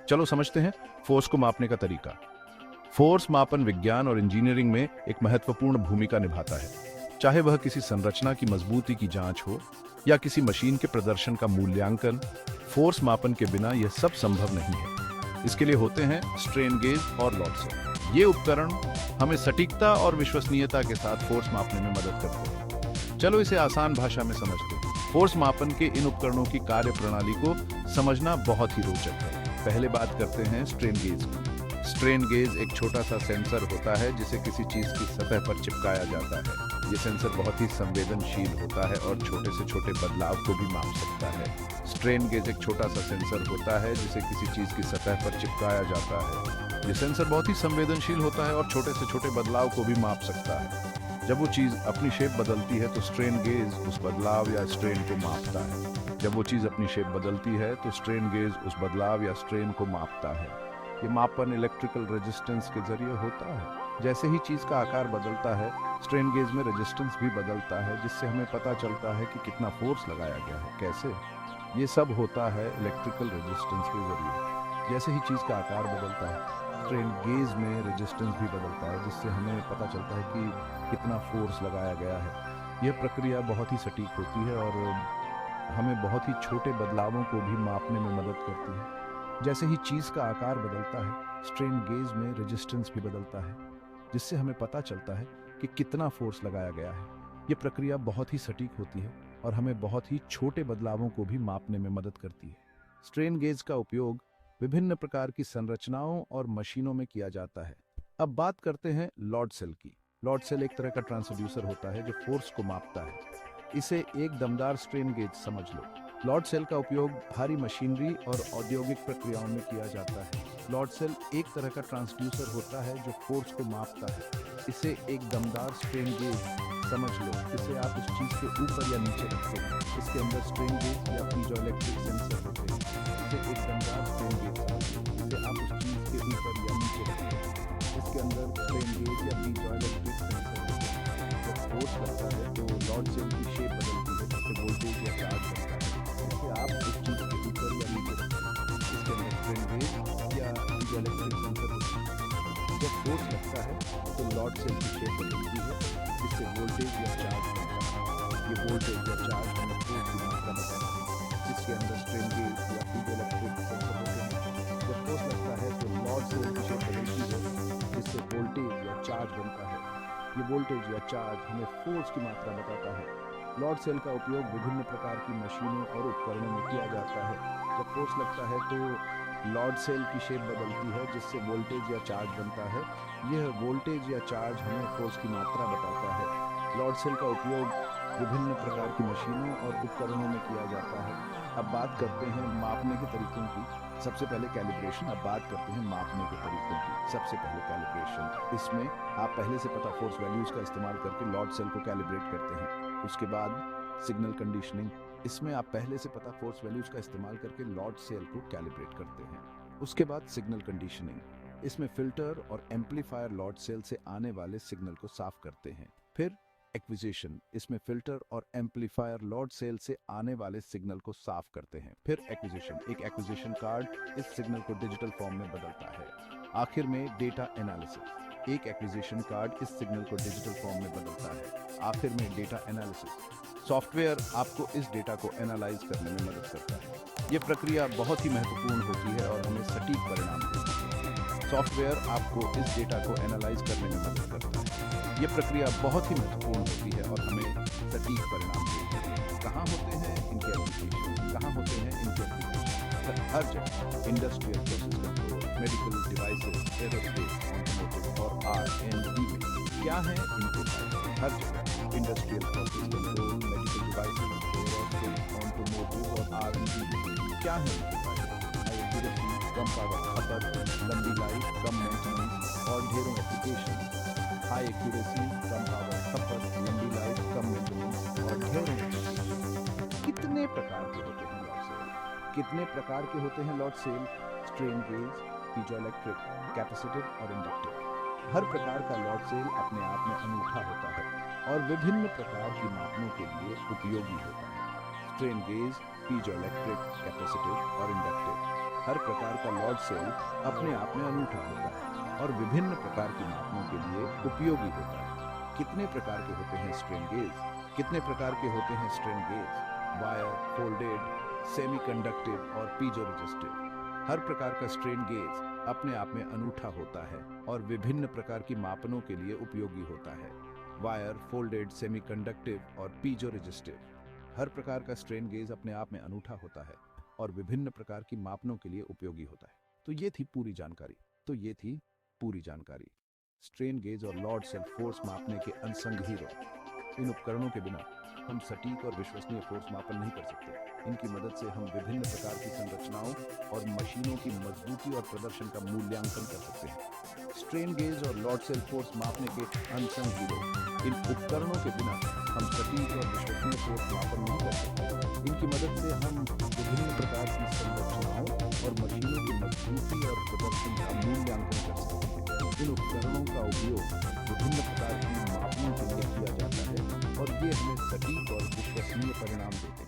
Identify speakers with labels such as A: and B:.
A: चलो समझते हैं फोर्स को मापने का तरीका। फोर्स मापन विज्ञान और इंजीनियरिंग में एक महत्वपूर्ण भूमिका निभाता है। चाहे वह किसी संरचना की मजबूती की जांच हो या किसी मशीन के प्रदर्शन का मूल्यांकन, फोर्स मापन के बिना यह सब संभव नहीं है। इसके लिए होते हैं स्ट्रेन गेज और लॉर्डसेल। ये उपकरण हमें सटीकता और विश्वसनीयता के साथ फोर्स मापने में मदद करते हैं। चलो इसे आसान भाषा में समझते हैं। फोर्स मापन के इन उपकरणों की कार्य प्रणाली को समझना बहुत ही रोचक है। पहले बात करते हैं स्ट्रेन गेज की। स्ट्रेन गेज एक छोटा सा सेंसर होता है जिसे किसी चीज की सतह पर चिपकाया जाता है। ये सेंसर बहुत ही संवेदनशील होता है और छोटे से छोटे बदलाव को भी माप सकता है। स्ट्रेन गेज एक छोटा सा सेंसर होता है जिसे किसी चीज की सतह पर चिपकाया जाता है। ये सेंसर बहुत ही संवेदनशील होता है और छोटे से छोटे बदलाव को भी माप सकता है। जब वो चीज अपनी शेप बदलती है तो स्ट्रेन गेज उस बदलाव या स्ट्रेन को मापता है। जब वो चीज अपनी शेप बदलती है तो स्ट्रेन गेज उस बदलाव या स्ट्रेन को मापता है। ये मापन इलेक्ट्रिकल रेजिस्टेंस के जरिए होता है। जैसे ही चीज का आकार बदलता है, स्ट्रेन गेज में रेजिस्टेंस भी बदलता है, जिससे हमें पता चलता है कि कितना फोर्स लगाया गया है। कैसे? ये सब होता है इलेक्ट्रिकल रेजिस्टेंस के जरिए। जैसे ही चीज का आकार बदलता है, स्ट्रेन गेज में रेजिस्टेंस भी बदलता है, जिससे हमें पता चलता है कि कितना फोर्स लगाया गया है। यह प्रक्रिया बहुत ही सटीक होती है और हमें बहुत ही छोटे बदलावों को भी मापने में मदद करती है। जैसे ही चीज का आकार बदलता है, स्ट्रेन गेज में रेजिस्टेंस भी बदलता है, जिससे हमें पता चलता है कि कितना फोर्स लगाया गया है। यह प्रक्रिया बहुत ही सटीक होती है और हमें बहुत ही छोटे बदलावों को भी मापने में मदद करती है। स्ट्रेन गेज का उपयोग विभिन्न प्रकार की संरचनाओं और मशीनों में किया जाता है। अब बात करते हैं लॉर्डसेल की। लॉर्डसेल एक तरह का ट्रांसड्यूसर होता है जो फोर्स को मापता है। इसे एक दमदार स्ट्रेन गेज समझ लो। लॉर्डसेल का उपयोग भारी मशीनरी और औद्योगिक प्रक्रियाओं में किया जाता है। लॉर्डसेल एक तरह का ट्रांसड्यूसर होता है जो फोर्स को मापता है। इसे एक दमदार स्ट्रेन गेज समझ लो। इसे आप उस चीज के ऊपर या नीचे रखते हैं। इसके अंदर स्ट्रेन गेज या पीजोइलेक्ट्रिक सेंसर होते हैं। इसे एक दमदार स्ट्रेन गेज समझ लो। इसे आप उस चीज के ऊपर या नीचे रखते हैं। इसके अंदर स्ट्रेन गेज या पीजोइलेक्ट्रिक सेंसर होते हैं। जब फोर्स लगता है तो लॉर्डसेल की शेप बदलती है, जिससे वोल्टेज या चार्ज बनता है। इसे आप उस चीज के ऊपर या नीचे रखते हैं। इसके अंदर स्ट्रेन गेज या पीजोइलेक्ट्रिक सेंसर होते हैं। जब फोर्स लगता है तो लॉर्डसेल की शेप बदलती है, जिससे वोल्टेज या चार्ज बनता है। ये वोल्टेज या चार्ज हमें फोर्स की मात्रा बताता है। इसके अंदर स्ट्रेन गेज या पीजोइलेक्ट्रिक सेंसर होते हैं। जब फोर्स लगता है तो लॉर्डसेल की शेप बदलती है, जिससे वोल्टेज या चार्ज बनता है। ये वोल्टेज या चार्ज हमें फोर्स की मात्रा बताता है। लॉर्डसेल का उपयोग विभिन्न प्रकार की मशीनों और उपकरणों में किया जाता है। जब फोर्स लगता है तो लॉर्डसेल की शेप बदलती है, जिससे वोल्टेज या चार्ज बनता है। यह वोल्टेज या चार्ज हमें फोर्स की मात्रा बताता है। लॉर्डसेल का उपयोग विभिन्न प्रकार की मशीनों और उपकरणों में किया जाता है। अब बात करते हैं मापने के तरीकों की। सबसे पहले कैलिब्रेशन। अब बात करते हैं मापने के तरीकों की। सबसे पहले कैलिब्रेशन। इसमें आप पहले से पता फोर्स वैल्यूज का इस्तेमाल करके लॉर्डसेल को कैलिब्रेट करते हैं। उसके बाद सिग्नल कंडीशनिंग। इसमें आप पहले से पता फोर्स वैल्यूज का इस्तेमाल करके लॉर्डसेल को कैलिब्रेट करते हैं। उसके बाद सिग्नल कंडीशनिंग। इसमें फिल्टर और एम्पलीफायर लॉर्डसेल से आने वाले सिग्नल को साफ करते हैं। फिर एक्विजिशन। इसमें फिल्टर और एम्पलीफायर लॉर्डसेल से आने वाले सिग्नल को साफ करते हैं। फिर एक्विजिशन। एक एक्विजिशन कार्ड इस सिग्नल को डिजिटल फॉर्म में बदलता है। आखिर में डेटा एनालिसिस। एक एक्विजिशन कार्ड इस सिग्नल को डिजिटल फॉर्म में बदलता है। आखिर में डेटा एनालिसिस। सॉफ्टवेयर आपको इस डेटा को एनालाइज करने में मदद करता है। यह प्रक्रिया बहुत ही महत्वपूर्ण होती है और हमें सटीक परिणाम देती है। सॉफ्टवेयर आपको इस डेटा को एनालाइज करने में मदद करता है। यह प्रक्रिया बहुत ही महत्वपूर्ण होती है और हमें सटीक परिणाम देती है। कहाँ होते हैं इनके एप्लीकेशन? कहाँ होते हैं इनके एप्लीकेशन? हर जगह। Industrial process control, medical devices, aerospace, automotive और R&D में। क्या है इनके फायदे? हर जगह। Industrial process control, medical devices, aerospace, automotive और R&D में। क्या है इनके फायदे? हाई एक्यूरेसी, कम पावर खपत, लंबी लाइफ, कम मेंटेनेंस और ढेरों एप्लीकेशन। हाई एक्यूरेसी, कम पावर खपत, लंबी लाइफ, कम मेंटेनेंस और ढेरों एप्लीकेशन। कितने प्रकार के होते हैं लॉर्डसेल? कितने प्रकार के होते हैं लॉर्डसेल? स्ट्रेन गेज, पीजोइलेक्ट्रिक, कैपेसिटिव और इंडक्टिव। हर प्रकार का लॉर्डसेल अपने आप में अनूठा होता है और विभिन्न प्रकार की मापनों के लिए उपयोगी होता है। स्ट्रेन गेज, पीजोइलेक्ट्रिक, कैपेसिटिव और इंडक्टिव। हर प्रकार का लॉर्ड सेल अपने आप में अनूठा होता है और विभिन्न प्रकार की मापों के लिए उपयोगी होता है। कितने प्रकार के होते हैं स्ट्रेन गेज? कितने प्रकार के होते हैं स्ट्रेन गेज? वायर, फोल्डेड, सेमीकंडक्टिव और पीजो रेजिस्टिव। हर प्रकार का स्ट्रेन गेज अपने आप में अनूठा होता है और विभिन्न प्रकार की मापनों के लिए उपयोगी होता है। वायर, फोल्डेड, सेमीकंडक्टिव और पीजो रेजिस्टिव। हर प्रकार का स्ट्रेन गेज अपने आप में अनूठा होता है और विभिन्न प्रकार की मापनों के लिए उपयोगी होता है। तो ये थी पूरी जानकारी स्ट्रेन गेज और लॉर्ड सेल फोर्स मापने के अनसंग हीरो। इन उपकरणों के बिना हम सटीक और विश्वसनीय फोर्स मापन नहीं कर सकते। इनकी मदद से हम विभिन्न प्रकार की संरचनाओं और मशीनों की मजबूती और प्रदर्शन का मूल्यांकन कर सकते हैं। स्ट्रेन गेज और लॉर्ड सेल फोर्स मापने के अनसंग हीरो। इन उपकरणों के बिना हम सटीक और विश्वसनीय फोर्स मापन नहीं कर सकते। इनकी मदद से हम विभिन्न प्रकार की संरचनाओं और मशीनों की मजबूती और प्रदर्शन का मूल्यांकन कर सकते हैं। इन उपकरणों का उपयोग विभिन्न प्रकार की मापनों के लिए किया जाता है और ये हमें सटीक और विश्वसनीय परिणाम देते हैं।